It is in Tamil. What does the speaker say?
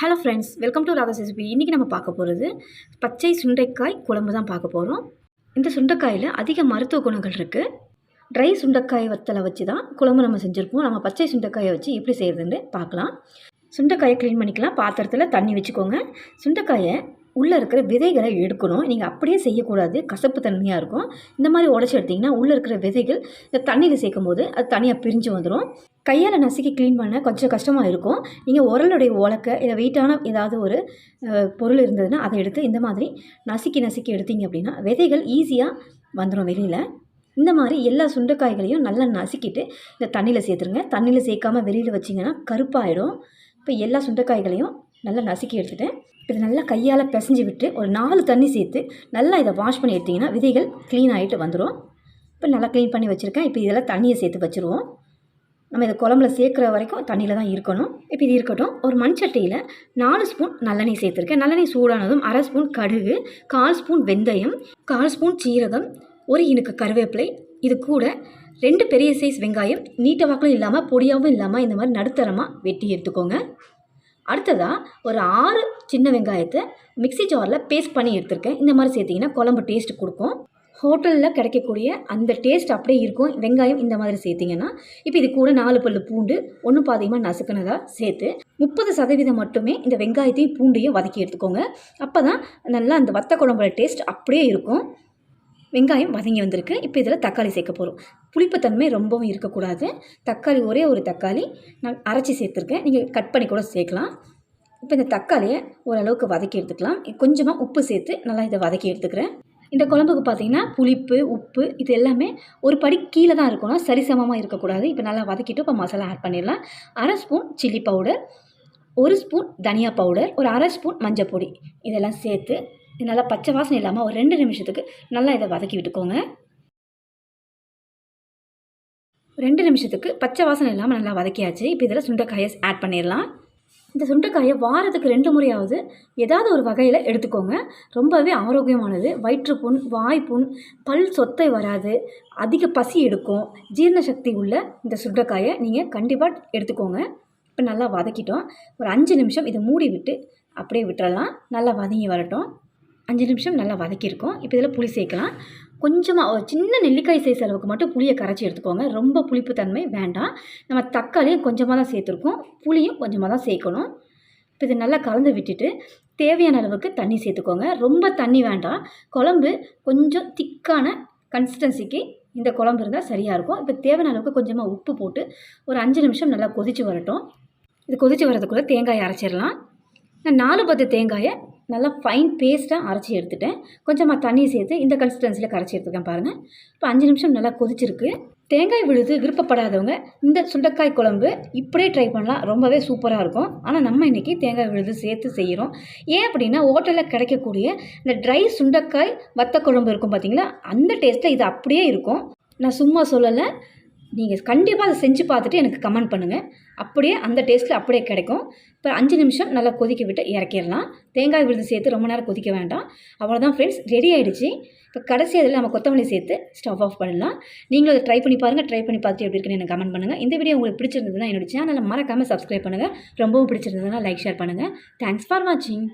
Hello friends, welcome to Radha's recipe. இன்றைக்கி நம்ம பார்க்க போகிறது பச்சை சுண்டைக்காய் குழம்பு தான் பார்க்க போகிறோம். இந்த சுண்டைக்காயில் அதிக மருத்துவ குணங்கள் இருக்குது. ட்ரை சுண்டைக்காய் வத்தலை வச்சு தான் குழம்பு நம்ம செஞ்சுருப்போம். நம்ம பச்சை சுண்டைக்காயை வச்சு எப்படி செய்கிறதுன்னு பார்க்கலாம். சுண்டைக்காயை க்ளீன் பண்ணிக்கலாம். பாத்திரத்தில் தண்ணி வச்சுக்கோங்க. சுண்டைக்காயை உள்ளே இருக்கிற விதைகளை எடுக்கணும். நீங்கள் அப்படியே செய்யக்கூடாது, கசப்பு தன்மையாக இருக்கும். இந்த மாதிரி உடச்சி எடுத்திங்கன்னா உள்ளே இருக்கிற விதைகள் இந்த தண்ணியில் சேர்க்கும் போது அது தனியாக பிரிஞ்சு வந்துடும். கையால் நசுக்கி க்ளீன் பண்ண கொஞ்சம் கஷ்டமாக இருக்கும். நீங்கள் உரலுடைய உலக்க இல்லை வெயிட்டான ஏதாவது ஒரு பொருள் இருந்ததுன்னா அதை எடுத்து இந்த மாதிரி நசுக்கி எடுத்தீங்க அப்படின்னா விதைகள் ஈஸியாக வந்துடும் வெளியில். இந்த மாதிரி எல்லா சுண்டைக்காய்களையும் நல்லா நசுக்கிட்டு இந்த தண்ணியில் சேர்த்துருங்க. தண்ணியில் சேர்க்காமல் வெளியில் வச்சிங்கன்னா கருப்பாயிடும். இப்போ எல்லா சுண்டைக்காய்களையும் நல்லா நசுக்கி எடுத்துகிட்டேன். இதை நல்லா கையால் பிசைஞ்சு விட்டு ஒரு 4 தண்ணி சேர்த்து நல்லா இதை வாஷ் பண்ணி எடுத்திங்கன்னா விதைகள் க்ளீன் ஆகிட்டு வந்துடும். இப்போ நல்லா க்ளீன் பண்ணி வச்சுருக்கேன். இப்போ இதெல்லாம் தண்ணியை சேர்த்து வச்சுருவோம். நம்ம இதை குழம்புல சேர்க்குற வரைக்கும் தண்ணியில் தான் இருக்கணும். இப்போ இது இருக்கட்டும். ஒரு மண் சட்டியில் 4 ஸ்பூன் நல்லெண்ணெய் சேர்த்துருக்கேன். நல்லெண்ணெய் சூடானதும் 1/2 ஸ்பூன் கடுகு, 1/4 ஸ்பூன் வெந்தயம், 1/4 ஸ்பூன் சீரகம், ஒரு இனுக்கு கருவேப்பிலை, இது கூட 2 பெரிய சைஸ் வெங்காயம் நீட்ட வாக்கிலும் இல்லாமல் பொடியாகவும் இல்லாமல் இந்த மாதிரி நடுத்தரமாக வெட்டி எடுத்துக்கோங்க. அடுத்ததாக ஒரு 6 சின்ன வெங்காயத்தை மிக்ஸி ஜாரில் பேஸ்ட் பண்ணி எடுத்துருக்கேன். இந்த மாதிரி சேர்த்திங்கன்னா குழம்பு டேஸ்ட் கொடுக்கும். ஹோட்டலில் கிடைக்கக்கூடிய அந்த டேஸ்ட் அப்படியே இருக்கும் வெங்காயம் இந்த மாதிரி சேர்த்திங்கன்னா. இப்போ இது கூட 4 பல்லு பூண்டு 1 பாதியமாக நசுக்கினதாக சேர்த்து 30% மட்டுமே இந்த வெங்காயத்தையும் பூண்டையும் வதக்கி எடுத்துக்கோங்க. அப்போ தான் நல்லா அந்த வத்த குழம்போட டேஸ்ட் அப்படியே இருக்கும். வெங்காயம் வதங்கி வந்திருக்கு. இப்போ இதில் தக்காளி சேர்க்க போகிறோம். புளிப்புத்தன்மை ரொம்பவும் இருக்கக்கூடாது. தக்காளி ஒரே ஒரு தக்காளி நான் அரைச்சி சேர்த்துருக்கேன். நீங்கள் கட் பண்ணி கூட சேர்க்கலாம். இப்போ இந்த தக்காளியை ஓரளவுக்கு வதக்கி எடுத்துக்கலாம். கொஞ்சமாக உப்பு சேர்த்து நல்லா இதை வதக்கி எடுத்துக்கிறேன். இந்த குழம்புக்கு பார்த்திங்கன்னா புளிப்பு, உப்பு இது எல்லாமே ஒரு படி கீழே தான் இருக்கணும், சரிசமமாக இருக்கக்கூடாது. இப்போ நல்லா வதக்கிட்டு இப்போ மசாலா ஆட் பண்ணிடலாம். 1/2 ஸ்பூன் சில்லி பவுடர், 1 ஸ்பூன் தனியா பவுடர், ஒரு 1/2 ஸ்பூன் மஞ்சள் பொடி இதெல்லாம் சேர்த்து நல்லா பச்சை வாசனை இல்லாமல் ஒரு 2 நிமிஷத்துக்கு நல்லா இதை வதக்கி விட்டுக்கோங்க. 2 நிமிஷத்துக்கு பச்சை வாசனை இல்லாமல் நல்லா வதக்கியாச்சு. இப்போ இதில் சுண்டைக்காயை ஆட் பண்ணிடலாம். இந்த சுண்டைக்காயை வாரத்துக்கு 2 முறையாவது ஏதாவது ஒரு வகையில் எடுத்துக்கோங்க. ரொம்பவே ஆரோக்கியமானது. வயிற்றுப்புண், வாய்ப்புண், பல் சொத்தை வராது, அதிக பசி எடுக்கும். ஜீரண சக்தி உள்ள இந்த சுண்டைக்காயை நீங்கள் கண்டிப்பாக எடுத்துக்கோங்க. இப்போ நல்லா வதக்கிட்டோம். ஒரு 5 நிமிஷம் இதை மூடி விட்டு அப்படியே விட்டுறலாம். நல்லா வதங்கி வரட்டும். 5 நிமிஷம் நல்லா வதக்கியிருக்கோம். இப்போ இதில் புளி சேர்க்கலாம். கொஞ்சமாக ஒரு சின்ன நெல்லிக்காய் சைஸ் அளவுக்கு மட்டும் புளியை கரைச்சி எடுத்துக்கோங்க. ரொம்ப புளிப்பு தன்மை வேண்டாம். நம்ம தக்காளியும் கொஞ்சமாக தான் சேர்த்துருக்கோம், புளியும் கொஞ்சமாக தான் சேர்க்கணும். இப்போ இதை நல்லா கலந்து விட்டுட்டு தேவையான அளவுக்கு தண்ணி சேர்த்துக்கோங்க. ரொம்ப தண்ணி வேண்டாம். குழம்பு கொஞ்சம் திக்கான கன்சிஸ்டன்சிக்கு இந்த குழம்பு இருந்தால் சரியாக இருக்கும். இப்போ தேவையான அளவுக்கு கொஞ்சமாக உப்பு போட்டு ஒரு 5 நிமிஷம் நல்லா கொதித்து வரட்டும். இது கொதித்து வரதுக்குள்ளே தேங்காயை அரைச்சிடலாம். நான் 4 தேங்காயை நல்லா ஃபைன் பேஸ்ட்டாக அரைச்சி எடுத்துட்டேன். கொஞ்சமாக தண்ணி சேர்த்து இந்த கன்சிஸ்டன்சியில் கரைச்சி எடுத்துக்கேன் பாருங்கள். இப்போ 5 நிமிஷம் நல்லா கொதிச்சிருக்கு. தேங்காய் விழுது விருப்பப்படாதவங்க இந்த சுண்டைக்காய் குழம்பு இப்படியே ட்ரை பண்ணலாம். ரொம்பவே சூப்பராக இருக்கும். ஆனால் நம்ம இன்றைக்கி தேங்காய் விழுது சேர்த்து செய்கிறோம். ஏன் அப்படின்னா ஹோட்டலில் கிடைக்கக்கூடிய இந்த ட்ரை சுண்டைக்காய் வத்த குழம்பு இருக்கும் பார்த்திங்களா, அந்த டேஸ்ட்டில் இது அப்படியே இருக்கும். நான் சும்மா சொல்லலை, நீங்கள் கண்டிப்பாக அதை செஞ்சு பார்த்துட்டு எனக்கு கமெண்ட் பண்ணுங்கள். அப்படியே அந்த டேஸ்ட்டில் அப்படியே கிடைக்கும். இப்போ 5 நிமிஷம் நல்லா கொதிக்க விட்டு இறக்கிடலாம். தேங்காய் விழுது சேர்த்து ரொம்ப நேரம் கொதிக்க வேண்டாம். அவ்வளோதான் ஃப்ரெண்ட்ஸ், ரெடி ஆகிடுச்சு. இப்போ கடைசி அதில் நம்ம கொத்தமல்லி சேர்த்து ஸ்டவ் ஆஃப் பண்ணலாம். நீங்களும் அதை ட்ரை பண்ணி பாருங்கள். ட்ரை பண்ணி பார்த்துட்டு எப்படி இருக்குன்னு எனக்கு கமெண்ட் பண்ணுங்கள். இந்த வீடியோ உங்களுக்கு பிடிச்சிருந்ததுன்னா என்னோட சேனலை மறக்காமல் சப்ஸ்கிரைப் பண்ணுங்கள். ரொம்பவும் பிடிச்சிருந்ததுன்னா லைக் ஷேர் பண்ணுங்கள். தேங்க்ஸ் ஃபார் வாட்சிங்.